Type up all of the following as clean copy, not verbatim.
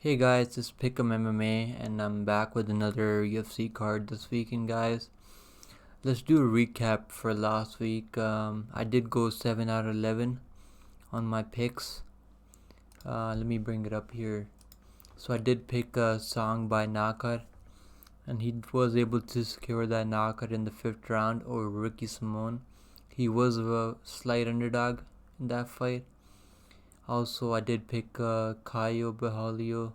Hey guys, this is Pick'em MMA and I'm back with another UFC card this weekend, guys. Let's do a recap for last week. I did go 7 out of 11 on my picks. Let me bring it up here. So I did pick a song by knockout, and he was able to secure that knockout in the 5th round over Ricky Simone. He was a slight underdog in that fight. Also, I did pick Caio Borralho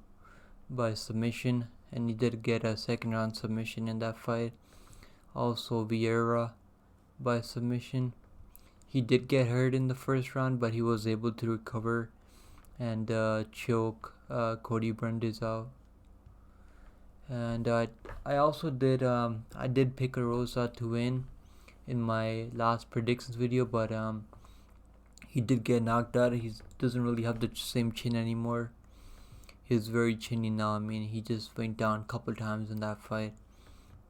by submission, and he did get a 2nd round submission in that fight. Also, Vieira by submission. He did get hurt in the 1st round, but he was able to recover and choke Cody Brundage. And I also did I did pick a Rosa to win in my last predictions video, but he did get knocked out. He doesn't really have the same chin anymore. He's very chinny now. I mean, he just went down a couple times in that fight.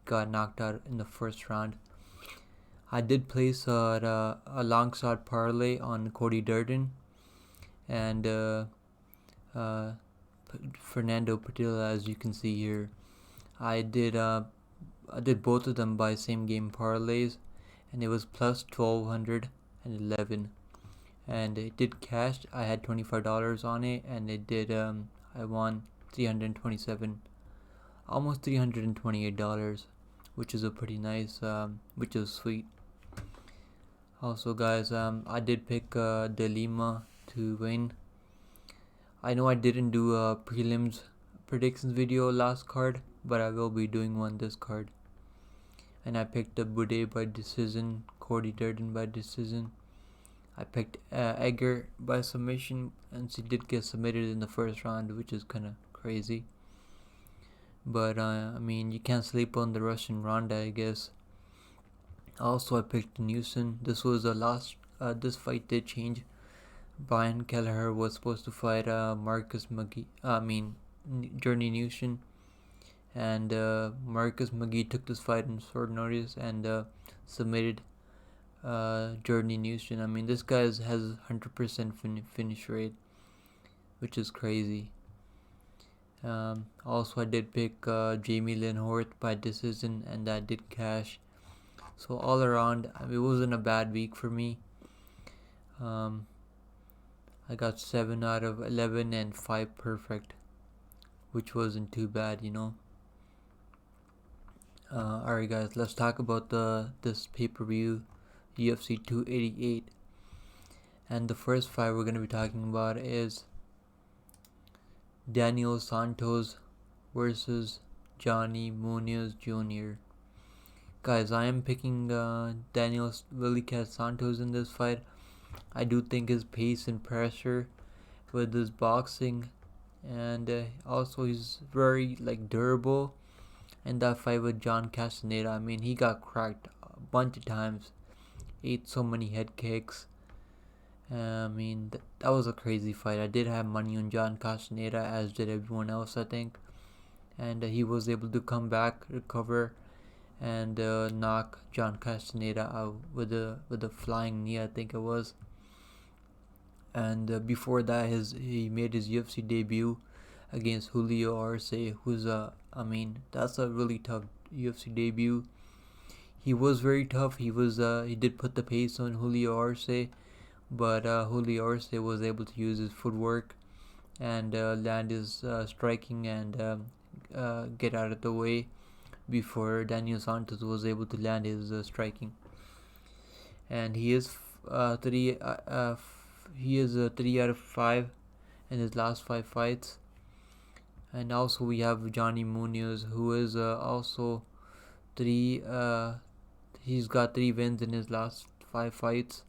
Got knocked out in the 1st round. I did place a long shot parlay on Cody Durden and Fernando Padilla, as you can see here. I did both of them by same game parlays, and it was plus 1211, and it did cash. I had $25 on it, and it did I won 327, almost $328, which is a pretty nice, which is sweet. Also, guys, I did pick De Lima to win. I know I didn't do a prelims predictions video last card, but I will be doing one this card. And I picked the Bude by decision, Cody Durden by decision. I picked Edgar by submission, and she did get submitted in the 1st round, which is kind of crazy. But I mean, you can't sleep on the Russian Ronda, I guess. Also, I picked Newson. This was the last. This fight did change. Brian Kelleher was supposed to fight Marcus McGee. Journey Newson, and Marcus McGee took this fight in short notice and submitted Journey Newson. I mean, this guy has 100% finish rate, which is crazy. Also, I did pick Jamie Lynn Hort by decision, and that did cash. So all around, it wasn't a bad week for me. I got 7 out of 11 and 5 perfect, which wasn't too bad, you know. Alright, guys, let's talk about this pay-per-view, UFC 288. And the first fight we're going to be talking about is Daniel Santos versus Johnny Munoz Jr. Guys, I am picking Daniel Willie Cat Santos in this fight. I do think his pace and pressure with his boxing, and also he's very durable. And that fight with John Castaneda, I mean, he got cracked a bunch of times, ate so many head kicks. I mean, that was a crazy fight. I did have money on John Castaneda, as did everyone else, I think. And he was able to come back, recover, and knock John Castaneda out with a flying knee, I think it was. And before that, he made his UFC debut against Julio Arce, who's that's a really tough UFC debut. He was very tough. He did put the pace on Julio Arce, but Julio Arce was able to use his footwork and land his striking and get out of the way before Daniel Santos was able to land his striking. And he is 3 out of 5 in his last 5 fights. And also we have Johnny Munoz, who is also 3. He's got 3 wins in his last 5 fights.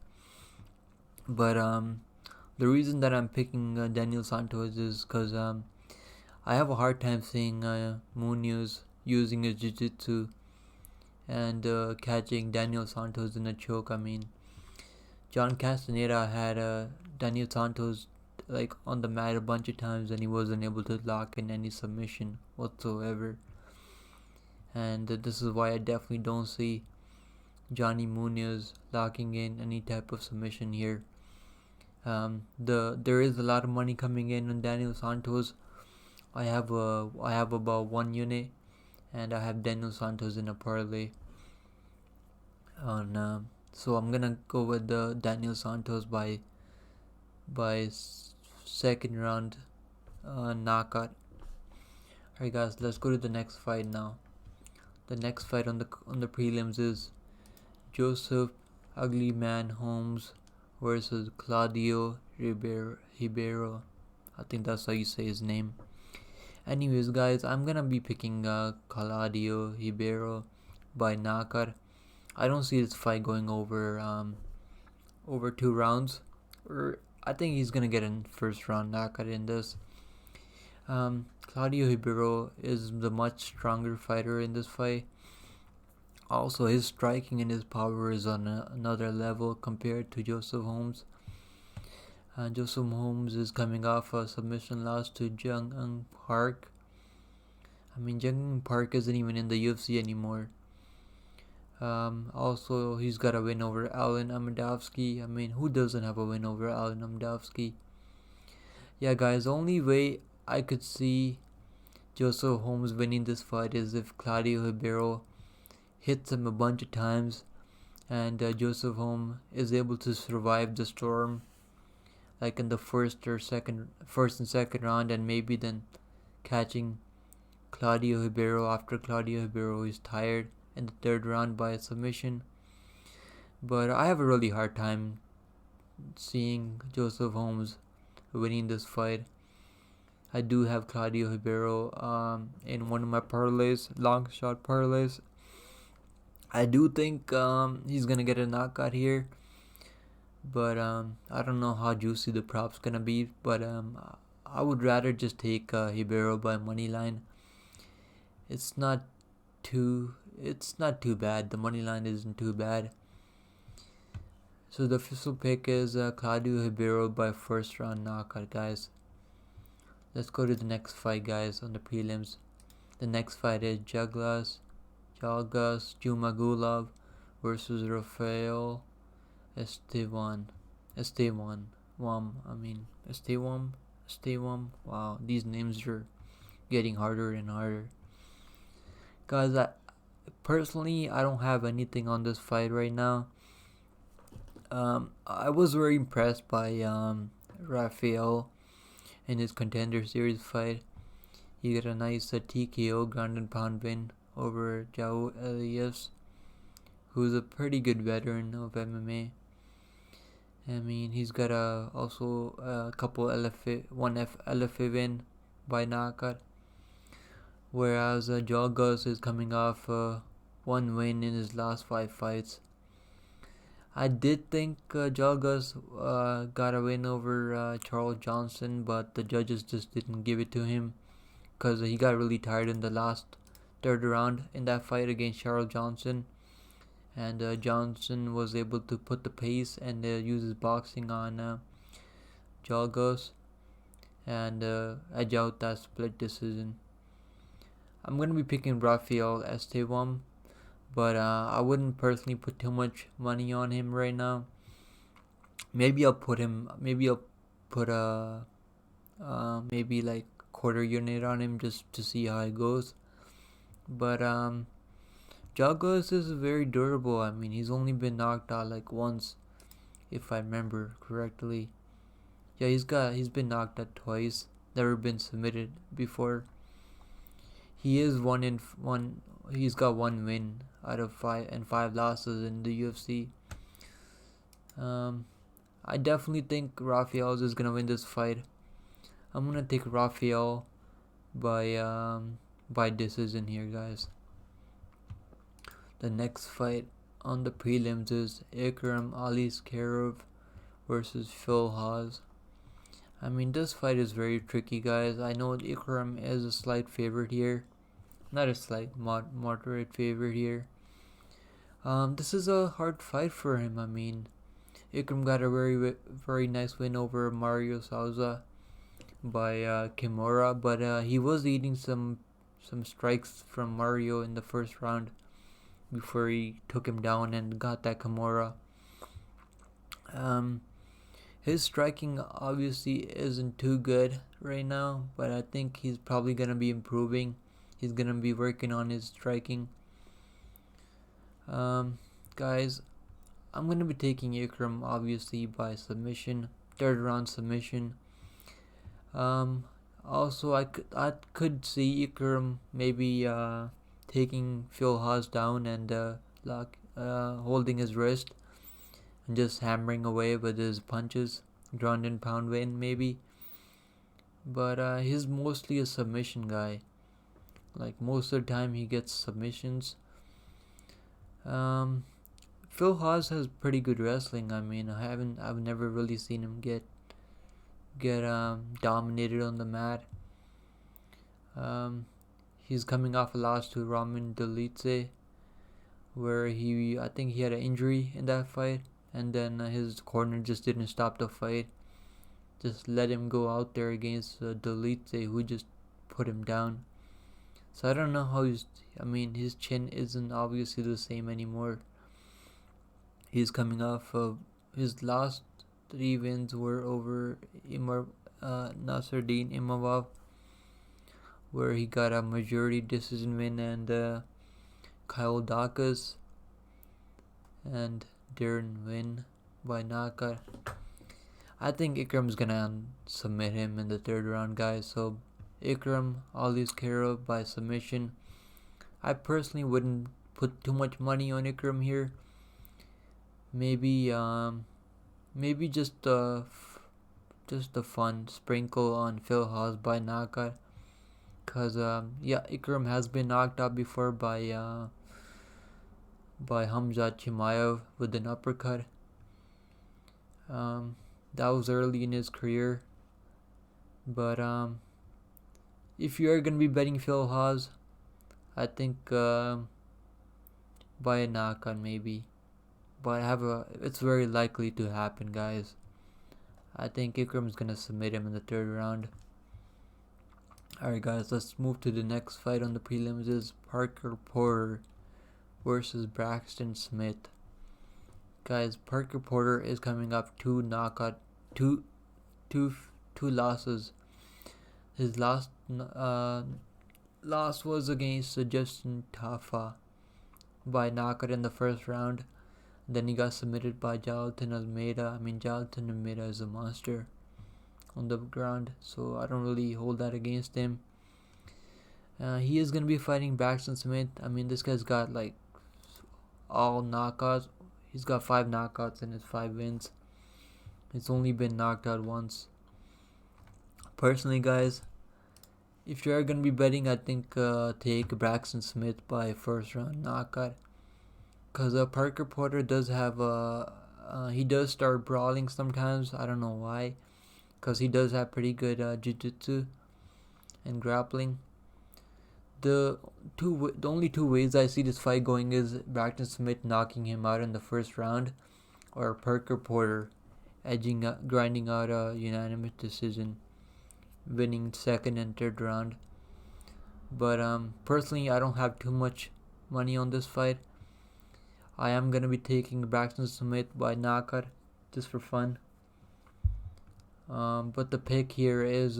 But the reason that I'm picking Daniel Santos is because I have a hard time seeing Munoz using his jiu-jitsu and catching Daniel Santos in a choke. I mean, John Castaneda had Daniel Santos on the mat a bunch of times, and he wasn't able to lock in any submission whatsoever. And this is why I definitely don't see Johnny Munoz locking in any type of submission here. There is a lot of money coming in on Daniel Santos. I have about 1 unit, and I have Daniel Santos in a parlay. So I'm gonna go with the Daniel Santos by second round knockout. Alright guys, let's go to the next fight now. The next fight on the prelims is Joseph Ugly Man Holmes versus Claudio Ribeiro. I think that's how you say his name. Anyways guys, I'm gonna be picking Claudio Ribeiro by knockout. I don't see this fight going over 2 rounds. Or I think he's gonna get a first round knockout in this. Claudio Ribeiro is the much stronger fighter in this fight. Also, his striking and his power is on another level compared to Joseph Holmes. Joseph Holmes is coming off a submission loss to Jung Eun Park. I mean, Jung Eun Park isn't even in the UFC anymore. Also, he's got a win over Alan Amedovski. I mean, who doesn't have a win over Alan Amedovski? Yeah, guys, the only way I could see Joseph Holmes winning this fight is if Claudio Ribeiro hits him a bunch of times and Joseph Holmes is able to survive the storm, like in the first and second round, and maybe then catching Claudio Ribeiro after Claudio Ribeiro is tired in the third round by a submission. But I have a really hard time seeing Joseph Holmes winning this fight. I do have Claudio Ribeiro in one of my parlays, long shot parlays. I do think he's gonna get a knockout here, but I don't know how juicy the prop's gonna be. But I would rather just take Ribeiro by money line. It's not too bad. The money line isn't too bad. So the official pick is Claudio Ribeiro by first round knockout, guys. Let's go to the next fight, guys, on the prelims. The next fight is Jalgas Jumagulov versus Rafael Estevam. Wow, these names are getting harder and harder. Guys, personally, I don't have anything on this fight right now. I was very impressed by Rafael in his Contender Series fight. He got a nice TKO ground and pound win over Jao Elias, who's a pretty good veteran of MMA. I mean, he's got also a couple LFA win by knockout, whereas Jalgas is coming off one win in his last 5 fights. I did think Jalgas got a win over Charles Johnson, but the judges just didn't give it to him because he got really tired in the last third round in that fight against Charles Johnson, and Johnson was able to put the pace and use his boxing on Jalgas and edge out that split decision. I'm going to be picking Rafael Estevam, but I wouldn't personally put too much money on him right now. Maybe I'll put maybe like quarter unit on him just to see how it goes. But Jalgas is very durable. I mean, he's only been knocked out like once, if I remember correctly. Yeah, he's been knocked out twice. Never been submitted before. He is He's got 1 win out of 5 and 5 losses in the UFC. I definitely think Rafael is gonna win this fight. I'm gonna take Rafael by decision here, guys. The next fight on the prelims is Ikram Aliskerov versus Phil Hawes. I mean, this fight is very tricky, guys. I know Ikram is a slight favorite here. Not a slight, moderate favorite here. This is a hard fight for him. I mean, Ikram got a very nice win over Mario Souza by Kimura, but he was eating some strikes from Mario in the first round before he took him down and got that Kimura. His striking obviously isn't too good. right now, but I think he's probably gonna be improving. He's gonna be working on his striking. Guys, I'm gonna be taking Ikram obviously by submission, third round submission. Also I could see Ikram maybe taking Phil Haas down and holding his wrist and just hammering away with his punches, ground and pound win maybe. But he's mostly a submission guy. Like most of the time he gets submissions. Um, Phil Haas has pretty good wrestling. I mean, I've never really seen him get dominated on the mat. Um, he's coming off a loss to Ramin Delice, where I think he had an injury in that fight, and then his corner just didn't stop the fight. Just let him go out there against Delice, who just put him down. So I don't know how his chin isn't obviously the same anymore. He's coming off of his last 3 wins were over Nasruddin Imavov, where he got a majority decision win, and Kyle Dacus and Darren Wynn by knockout. I think Ikram's gonna submit him in the third round, guys. So Ikram Aliskero by submission. I personally wouldn't put too much money on Ikram here. Maybe just a fun sprinkle on Phil Haas by knockout. Cause Ikram has been knocked out before by Hamza Chimaev with an uppercut. That was early in his career. But if you are gonna be betting Phil Haas, I think by a knockout maybe. But it's very likely to happen, guys. I think Ikram's gonna submit him in the third round. Alright guys, let's move to the next fight on the prelims. Is Parker Porter versus Braxton Smith. Guys, Parker Porter is coming up two losses. His last loss was against Justin Tafa by knockout in the first round. Then he got submitted by Jailton Almeida. Jailton Almeida is a monster on the ground, so I don't really hold that against him. He is going to be fighting Braxton Smith. This guy's got like all knockouts. He's got 5 knockouts in his 5 wins. He's only been knocked out once. Personally, guys, if you're going to be betting, I think take Braxton Smith by first round knockout. Because Parker Porter does have he does start brawling sometimes. I don't know why. Because he does have pretty good jiu-jitsu and grappling. The only two ways I see this fight going is Braxton Smith knocking him out in the first round, or Parker Porter grinding out a unanimous decision, winning second and third round. But personally, I don't have too much money on this fight. I am gonna be taking Braxton Smith by knockout just for fun. But the pick here is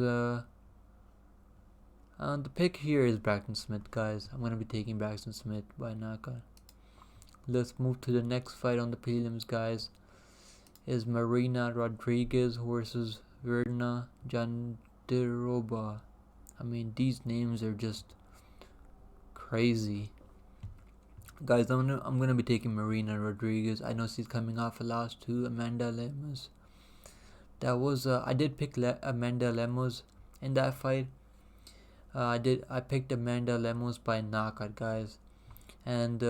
Braxton Smith, guys. I'm gonna be taking Braxton Smith by knockout. Let's move to the next fight on the prelims, guys. Is Marina Rodriguez versus Verna Jandiroba. These names are just crazy. Guys, I'm gonna be taking Marina Rodriguez. I know she's coming off a loss to Amanda Lemos. That was I did pick Amanda Lemos in that fight. I picked Amanda Lemos by knockout, guys, and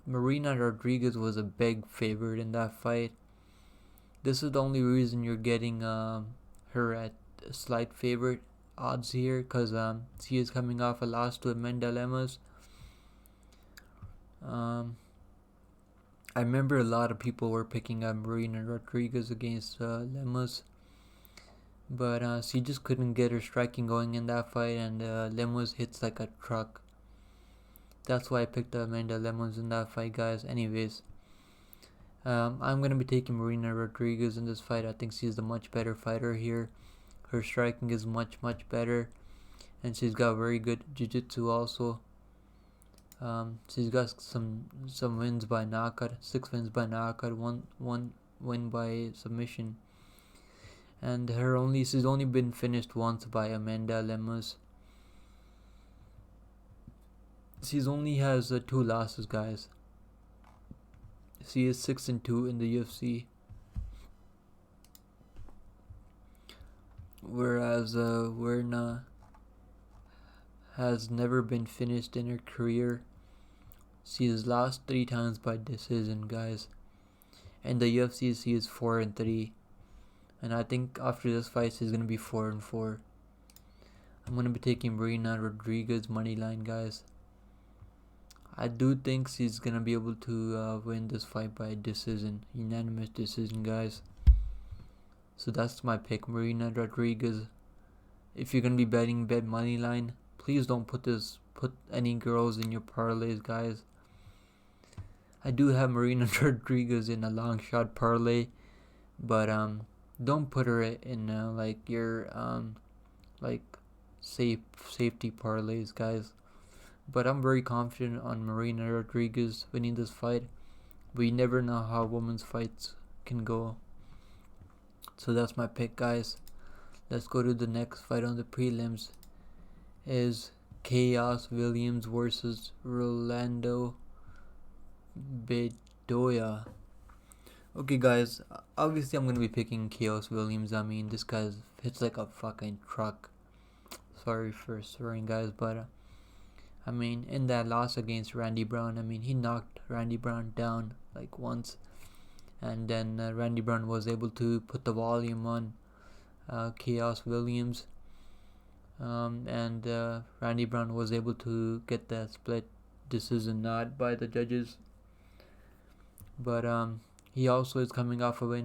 Marina Rodriguez was a big favorite in that fight. This is the only reason you're getting her at a slight favorite odds here, because she is coming off a loss to Amanda Lemos. I remember a lot of people were picking up Marina Rodriguez against Lemos, but she just couldn't get her striking going in that fight, and Lemos hits like a truck. That's why I picked Amanda Lemos in that fight, guys. Anyways, I'm going to be taking Marina Rodriguez in this fight. I think she's the much better fighter here. Her striking is much better, and she's got very good jiu-jitsu also. She's got some wins by knockout, 6 wins by knockout, one win by submission, and she's only been finished once by Amanda Lemos. She's only has 2 losses, guys. She is 6-2 in the UFC, whereas Werna has never been finished in her career. She has lost 3 times by decision, guys. In the UFC, she is 4-3, and I think after this fight, she's gonna be 4-4. I'm gonna be taking Marina Rodriguez money line, guys. I do think she's gonna be able to win this fight by decision, unanimous decision, guys. So that's my pick, Marina Rodriguez. If you're gonna be betting, bet money line. Please don't put any girls in your parlays, guys. I do have Marina Rodriguez in a long shot parlay, but don't put her in like your like safety parlays, guys. But I'm very confident on Marina Rodriguez winning this fight. We never know how women's fights can go. So that's my pick, guys. Let's go to the next fight on the prelims. Is Chaos Williams versus Rolando Bedoya. Okay, guys. Obviously, I'm gonna be picking Chaos Williams. I mean, this guy hits like a fucking truck. Sorry for swearing, guys, but I mean, in that loss against Randy Brown, I mean, he knocked Randy Brown down like once, and then Randy Brown was able to put the volume on Chaos Williams, and Randy Brown was able to get that split decision nod by the judges. But he also is coming off a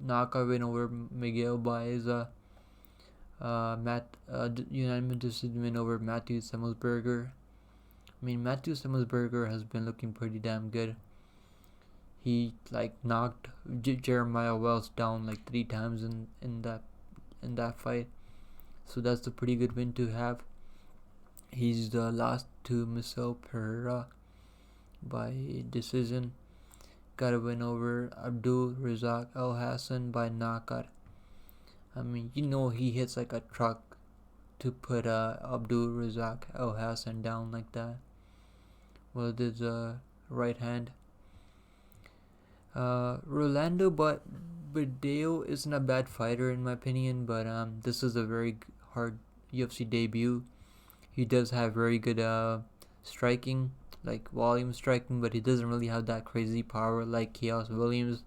knockout win over Miguel Baeza, unanimous decision win over Matthew Semmelsberger. I mean, Matthew Semmelsberger has been looking pretty damn good. He like knocked Jeremiah Wells down like 3 times in that fight, so that's a pretty good win to have. He's lost to Michel Pereira by decision. Got a win over Abdul Razak Al Hassan by knockout. I mean, he hits like a truck to put Abdul Razak Al Hassan down like that with his right hand. Rolando Bedoya isn't a bad fighter in my opinion, but this is a very hard UFC debut. He does have very good striking, like volume striking, but he doesn't really have that crazy power like Chaos Williams.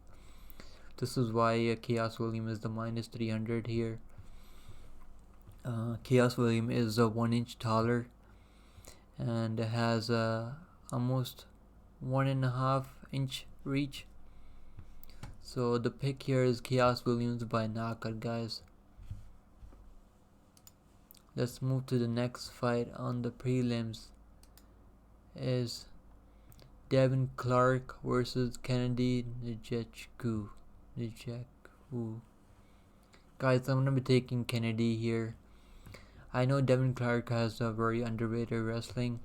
This is why Chaos Williams is the minus 300 here. Chaos Williams is 1 inch taller and has almost 1.5 inch reach. So the pick here is Chaos Williams by knockout, guys. Let's move to the next fight on the prelims. Is Devin Clark versus Kennedy Nzechukwu. Guys, I'm gonna be taking Kennedy here. I know Devin Clark has a very underrated wrestling.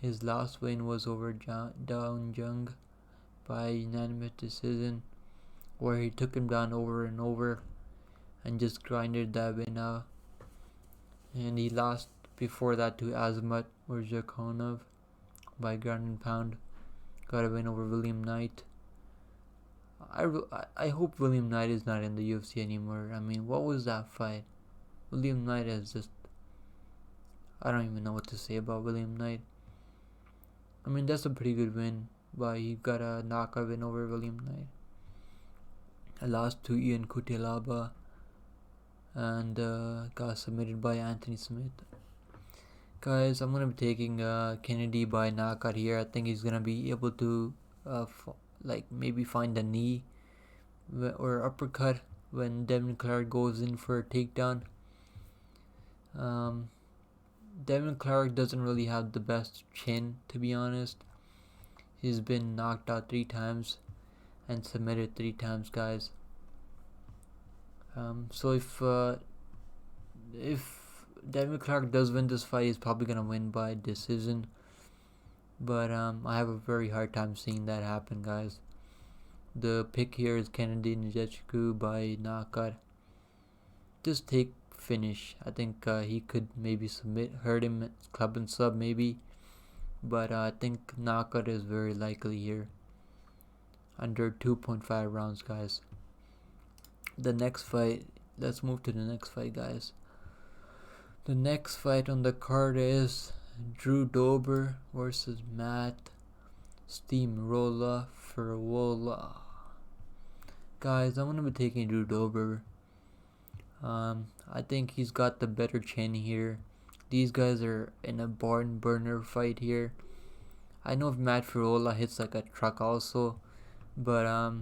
His last win was over Down Jung by unanimous decision, where he took him down over and over and just grinded that win out. And he lost before that to Azamat Murzakanov by ground and pound. Got a win over William Knight. I hope William Knight is not in the UFC anymore. I mean, what was that fight? William Knight is just... I don't even know what to say about William Knight. I mean, that's a pretty good win, but he got a knockout win over William Knight. I lost to Ian Kutelaba and got submitted by Anthony Smith. Guys, I'm going to be taking Kennedy by knockout here. I think he's going to be able to maybe find a knee or uppercut when Devin Clark goes in for a takedown. Devin Clark doesn't really have the best chin, to be honest. He's been knocked out 3 times and submitted 3 times, guys. So if if Devin Clark does win this fight, he's probably gonna win by decision. But I have a very hard time seeing that happen, guys. The pick here is Kennedy Nzechukwu by knockout. Just take finish. I think he could maybe hurt him, club and sub maybe. But I think knockout is very likely here. Under 2.5 rounds, guys. The next fight, let's move to the next fight, guys. The next fight on the card is Drew Dober versus Matt Steamroller Ferwola. Guys, I'm gonna be taking Drew Dober. I think he's got the better chin here. These guys are in a barn burner fight here. I know if Matt Ferwola hits like a truck also, but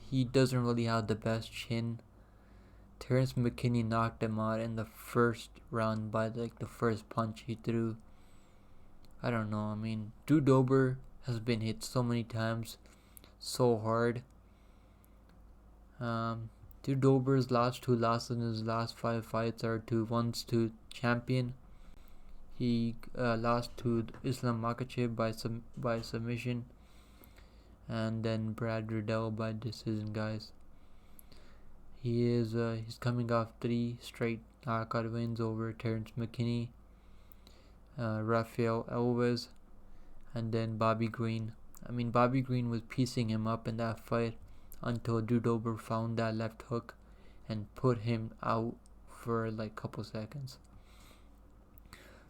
he doesn't really have the best chin. Terrence McKinney knocked him out in the first round by like the first punch he threw. I don't know. I mean, Drew Dober has been hit so many times, so hard. Drew Dober's last 2 losses in his last 5 fights are one's to champion. He lost to Islam Makhachev by submission, and then Brad Riddell by decision, guys. He's coming off 3 straight knockout wins over Terrence McKinney, Rafael Alves, and then Bobby Green. I mean, Bobby Green was piecing him up in that fight until Drew Dober found that left hook and put him out for like a couple seconds.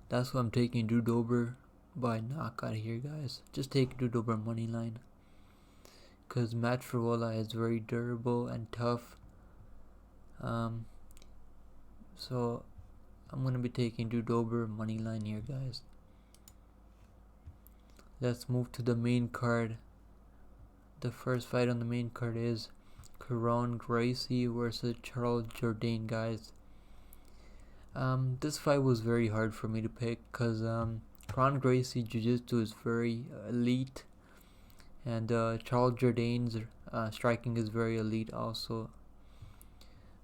That's why I'm taking Drew Dober by knockout here, guys. Just take Drew Dober money line, because Matt Ferwola is very durable and tough. So I'm gonna be taking Drew Dober money line here, guys. Let's move to the main card. The first fight on the main card is Kron Gracie versus Charles Jourdain, guys. This fight was very hard for me to pick because Kron Gracie Jiu-Jitsu is very elite, and Charles Jourdain's striking is very elite also.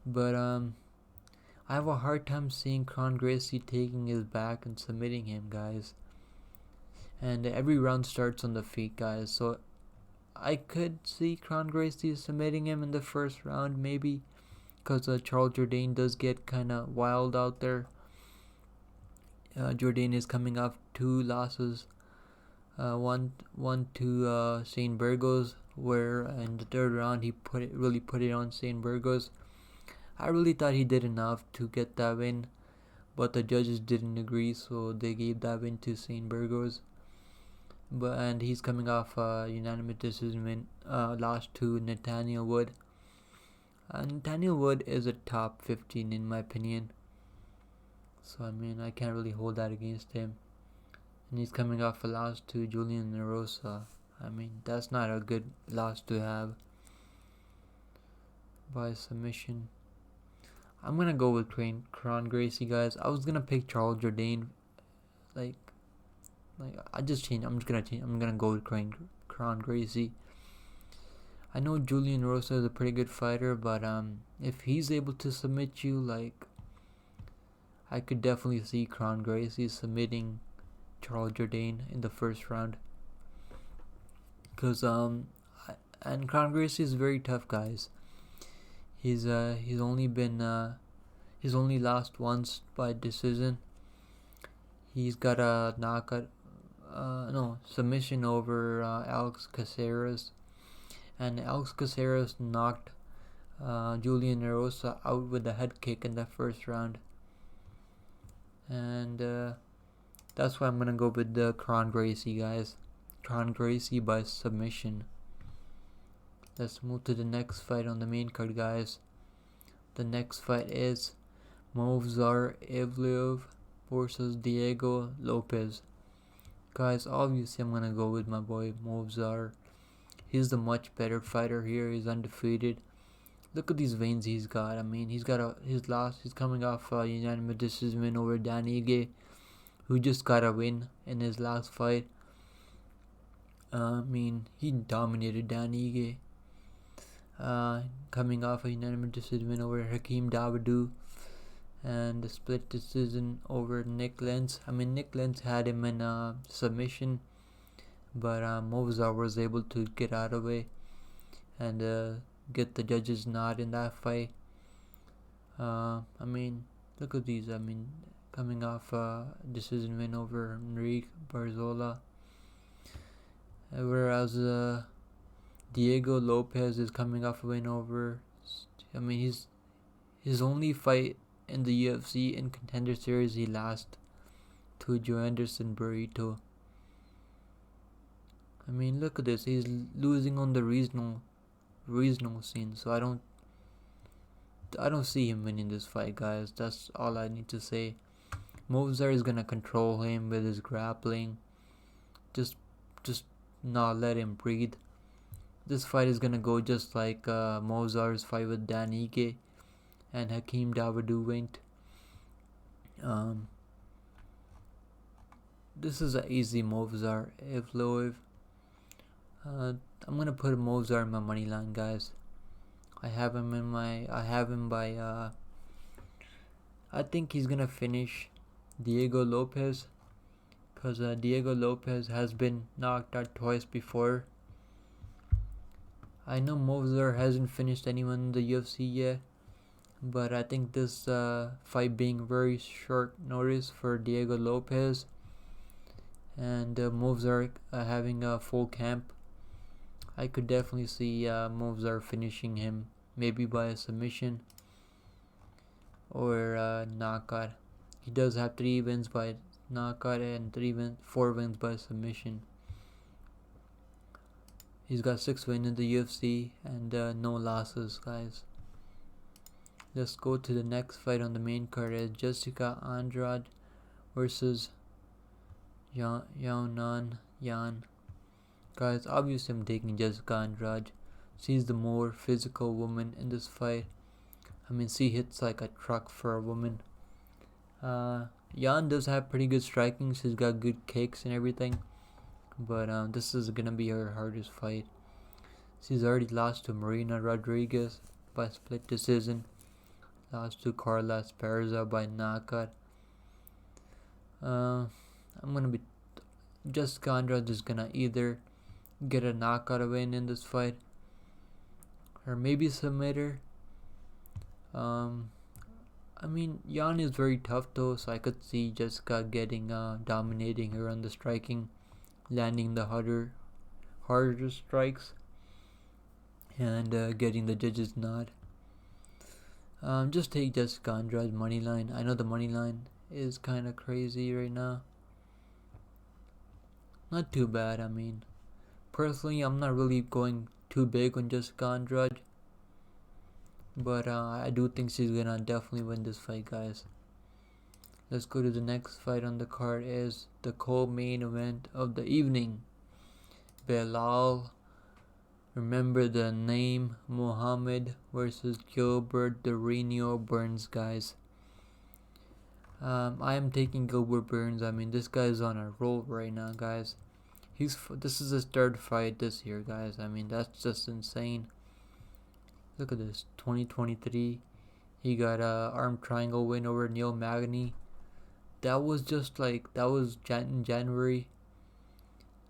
But I have a hard time seeing Kron Gracie taking his back and submitting him, guys. And every round starts on the feet, guys. So I could see Kron Gracie submitting him in the first round, maybe, because Charles Jourdain does get kind of wild out there. Jourdain is coming off 2 losses. One to Shane Burgos, where in the 3rd round he really put it on Shane Burgos. I really thought he did enough to get that win, but the judges didn't agree, so they gave that win to Shane Burgos. And he's coming off a unanimous decision win, lost to Nathaniel Wood. Nathaniel Wood is a top 15 in my opinion, so I mean I can't really hold that against him. And he's coming off a loss to Julian Narosa. I mean, that's not a good loss to have by submission. I'm gonna go with Kron Gracie, guys. I was gonna pick Charles Jourdain, like I just changed. I'm gonna go with Kron Gracie. I know Julian Rosa is a pretty good fighter, but if he's able to submit you, like, I could definitely see Kron Gracie submitting Charles Jourdain in the first round. Cause and Kron Gracie is very tough, guys. He's only lost once by decision. He's got a knockout, submission over Alex Caceres, and Alex Caceres knocked Julian Narosa out with a head kick in the first round. And that's why I'm gonna go with the Kron Gracie, guys. Kron Gracie by submission. Let's move to the next fight on the main card, guys. The next fight is Movsar Evloev versus Diego Lopez. Guys, obviously I'm gonna go with my boy Movsar. He's the much better fighter here. He's undefeated. Look at these veins he's got. I mean, he's coming off a unanimous decision win over Dan Ige, who just got a win in his last fight. I mean, he dominated Dan Ige. Coming off a unanimous decision win over Hakeem Dawodu, and a split decision over Nick Lentz. I mean, Nick Lentz had him in a submission, but Movzar was able to get out of the way and get the judge's nod in that fight. I mean, look at these. I mean, coming off a decision win over Enrique Barzola, whereas Diego Lopez is coming off a win over. I mean, his only fight in the UFC in Contender Series, he lost to Joe Anderson Burrito. I mean, look at this. He's losing on the regional scene, so I don't see him winning this fight, guys. That's all I need to say. Movzar is gonna control him with his grappling. Just not let him breathe. This fight is gonna go just like Movzar's fight with Dan Ige and Hakeem Dawodu went. This is an easy Movzar Evloev. I'm gonna put Movzar in my money line, guys. I have him by I think he's gonna finish Diego Lopez, because Diego Lopez has been knocked out twice before. I know Movzar hasn't finished anyone in the UFC yet, but I think this fight being very short notice for Diego Lopez and Movzar having a full camp, I could definitely see Movzar finishing him, maybe by a submission or knockout. He does have 3 wins by knockout and 4 wins by submission. He's got 6 wins in the UFC and no losses, guys. Let's go to the next fight on the main card. Is Jessica Andrade versus Yan. Guys, obviously I'm taking Jessica Andrade. She's the more physical woman in this fight. I mean, she hits like a truck for a woman. Yan does have pretty good striking. She's got good kicks and everything. But this is gonna be her hardest fight. She's already lost to Marina Rodriguez by split decision. Lost to Carla Esparza by knockout. Jessica Andrade is gonna either get a knockout win in this fight or maybe submit her. I mean, Yan is very tough though, so I could see Jessica dominating her on the striking, landing the harder strikes, and getting the judge's nod. Just take Jessica Andrade's money line. I know the money line is kind of crazy right now. Not too bad. I mean, personally, I'm not really going too big on Jessica Andrade, but I do think she's gonna definitely win this fight, guys. Let's go to the next fight on the card. Is the co-main event of the evening. Belal, remember the name, Muhammad versus Gilbert the Reno Burns, guys. I am taking Gilbert Burns. I mean, this guy's on a roll right now, guys. This is his 3rd fight this year, guys. I mean, that's just insane. Look at this, 2023. He got a arm triangle win over Neil Magny. That was in January.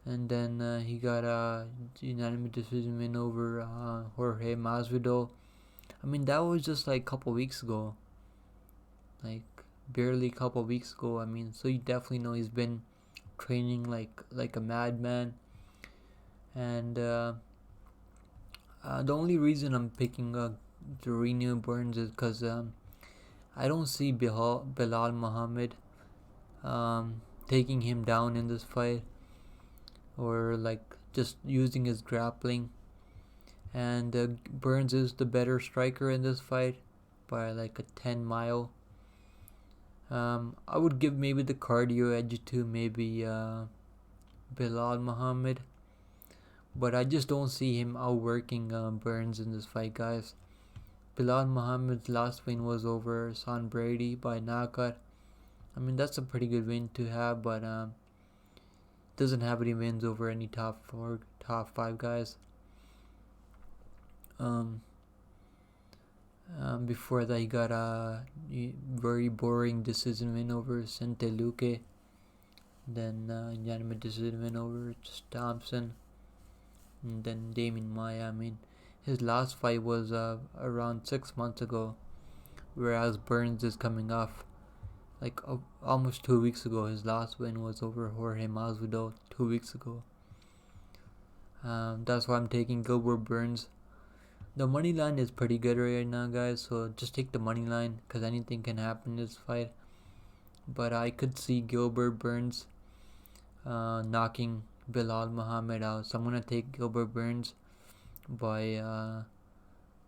And then he got a unanimous decision win over Jorge Masvidal. I mean, that was just like a couple weeks ago. Like, barely a couple weeks ago. I mean, so you definitely know he's been training like a madman. And the only reason I'm picking Reno Burns is because I don't see Belal Muhammad taking him down in this fight, or like just using his grappling. And Burns is the better striker in this fight by like a 10 mile. I would give maybe the cardio edge to maybe Belal Muhammad, but I just don't see him outworking Burns in this fight, guys. Belal Muhammad's last win was over Sean Brady by knockout. I mean, that's a pretty good win to have, but doesn't have any wins over any top 5 guys. Before that, he got a very boring decision win over Sente Luque. Then unanimous decision win over Thompson. And then Damien Maya. I mean, his last fight was around 6 months ago, whereas Burns is coming off like almost 2 weeks ago. His last win was over Jorge Masvidal 2 weeks ago. That's why I'm taking Gilbert Burns. The money line is pretty good right now, guys, so just take the money line because anything can happen in this fight. But I could see Gilbert Burns knocking Bilal Muhammad out, so I'm gonna take Gilbert Burns by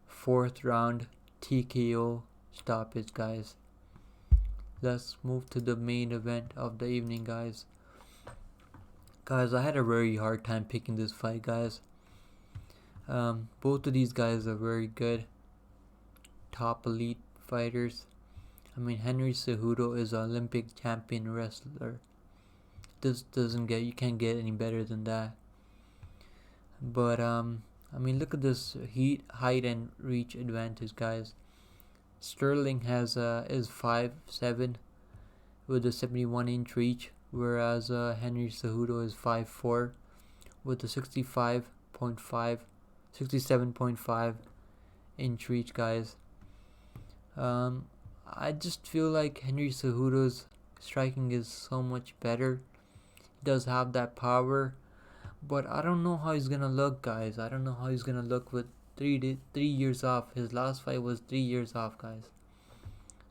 4th round TKO stoppage, guys. Let's move to the main event of the evening, guys. Guys, I had a very hard time picking this fight, guys. Both of these guys are very good, top elite fighters. I mean, Henry Cejudo is an Olympic champion wrestler. You can't get any better than that. But I mean, look at this height and reach advantage, guys. Sterling is 5'7" with a 71-inch reach, whereas Henry Cejudo is 5'4" with a 67.5 inch reach, guys. I just feel like Henry Cejudo's striking is so much better. He does have that power, but I don't know how he's gonna look, guys. I don't know how he's gonna look with 3 years off. His last fight was 3 years off, guys,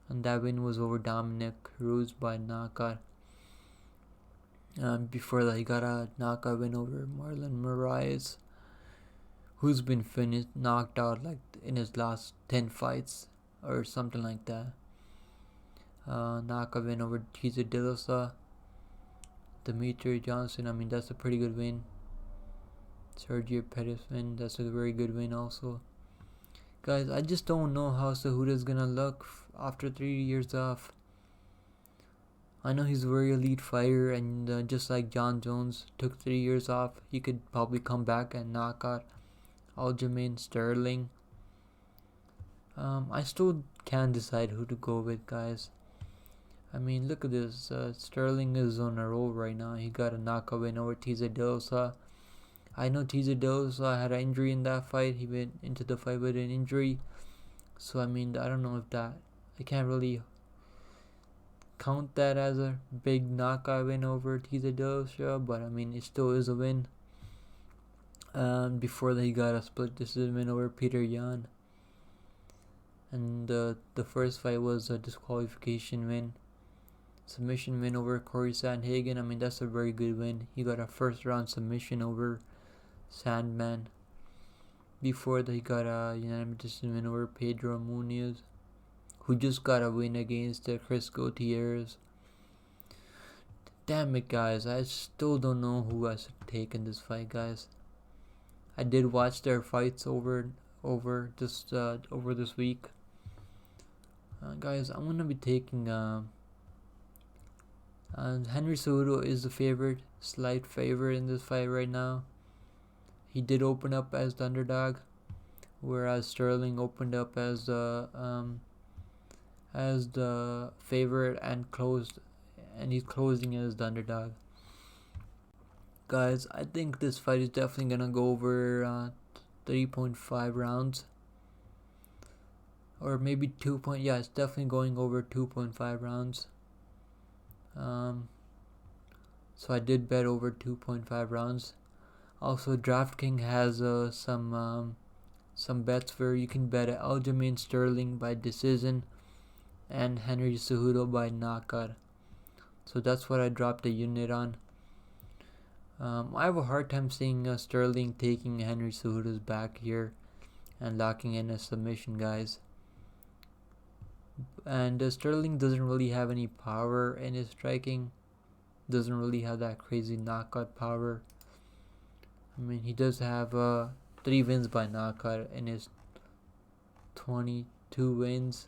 and that win was over Dominic Cruz by knockout. Before that, he got a knockout win over Marlon Moraes, who's been knocked out like in his last 10 fights or something like that. Knockout win over Cejudo. Demetri Johnson, I mean, that's a pretty good win. Sergio Pettis win, that's a very good win also. Guys, I just don't know how Cejudo's gonna look after 3 years off. I know he's a very elite fighter, and just like John Jones took 3 years off, he could probably come back and knock out Aljamain, Sterling. I still can't decide who to go with, guys. I mean, look at this. Sterling is on a roll right now. He got a knockout win over Cejudo. I know Cejudo had an injury in that fight. He went into the fight with an injury. So, I mean, I don't know if I can't really count that as a big knockout win over Cejudo, but I mean, it still is a win. Before that, he got a split decision win over Peter Yan. And the first fight was a disqualification win. Submission win over Corey Sandhagen. I mean, that's a very good win. He got a first round submission over Sandman. Before that, he got a unanimous decision win over Pedro Munoz, who just got a win against Chris Gutierrez. Damn it, guys. I still don't know who I should take in this fight, guys. I did watch their fights over this week. Guys, I'm gonna be taking Henry Cejudo is the slight favorite in this fight right now. He did open up as the underdog, whereas Sterling opened up as the favorite and he's closing as the underdog. Guys, I think this fight is definitely gonna go over 3.5 rounds, or maybe 2. Yeah, it's definitely going over 2.5 rounds. So I did bet over 2.5 rounds. Also, DraftKings has some bets where you can bet Aljamain Sterling by decision and Henry Cejudo by knockout. So that's what I dropped the unit on. I have a hard time seeing Sterling taking Henry Cejudo's back here and locking in a submission, guys. And Sterling doesn't really have any power in his striking. Doesn't really have that crazy knockout power. I mean, he does have 3 wins by knockout in his 22 wins.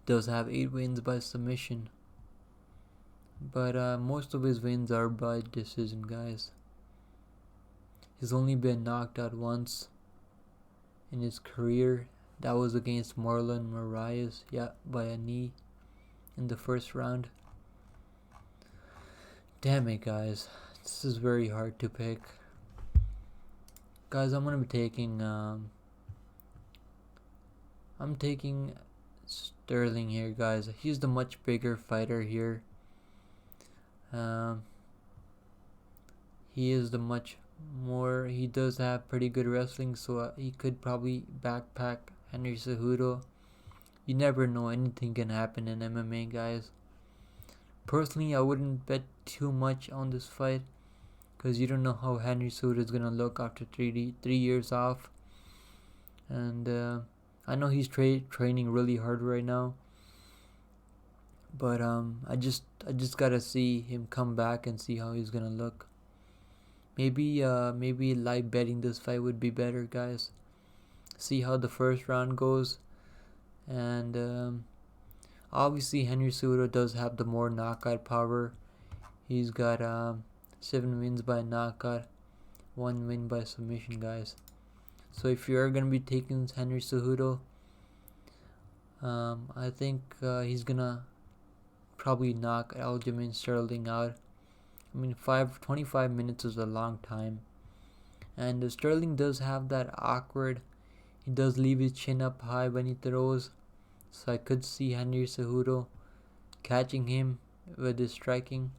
Does have 8 wins by submission. But most of his wins are by decision, guys. He's only been knocked out once in his career, That was against Marlon Moraes, yeah, by a knee in the first round. Damn it, guys. This is very hard to pick. Guys, I'm gonna be taking I'm taking Sterling here, guys. He's the much bigger fighter here. He is the much more. He does have pretty good wrestling, so he could probably backpack Henry Cejudo. You never know, anything can happen in MMA, guys. Personally, I wouldn't bet too much on this fight because you don't know how Henry Cejudo is gonna look after 3 years off. And I know he's training really hard right now, but I just gotta see him come back and see how he's gonna look. Maybe live betting this fight would be better, guys. See how the first round goes, and obviously Henry Cejudo does have the more knockout power. He's got 7 wins by knockout, 1 win by submission, guys. So if you are gonna be taking Henry Cejudo, I think he's gonna probably knock Aljamain Sterling out. I mean, 25 minutes is a long time, and Sterling does have that awkward. He does leave his chin up high when he throws, so I could see Henry Cejudo catching him with his striking.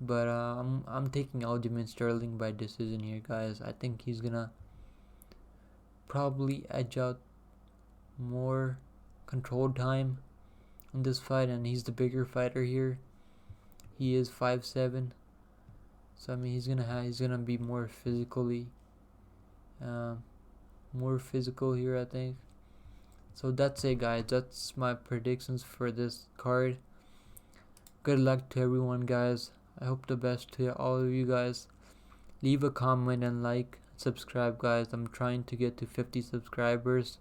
But I'm taking Aljamain Sterling by decision here, guys. I think he's gonna probably edge out more control time in this fight, and he's the bigger fighter here. He is 5'7", so I mean he's gonna be more physically more physical here, I think. So that's it, guys. That's my predictions for this card. Good luck to everyone, guys. I hope the best to all of you guys. Leave a comment and like, subscribe, guys. I'm trying to get to 50 subscribers.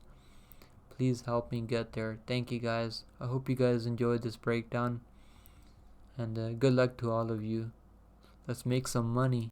Please help me get there. Thank you, guys. I hope you guys enjoyed this breakdown, and good luck to all of you. Let's make some money.